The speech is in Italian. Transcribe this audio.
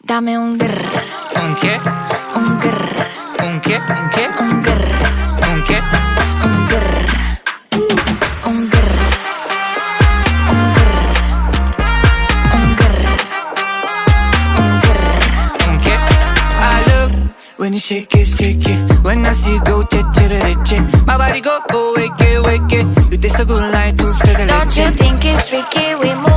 Dame un grr. Un che? Un grr. Un che? Un che? Un grr. Un che? Un grr. Un grr. Un grr. Un grr. Un grr. Un che? I look when you shake it. When I see you go, che. My body go, wake it. You taste so good like dulce de leche. Don't you think it's tricky? We move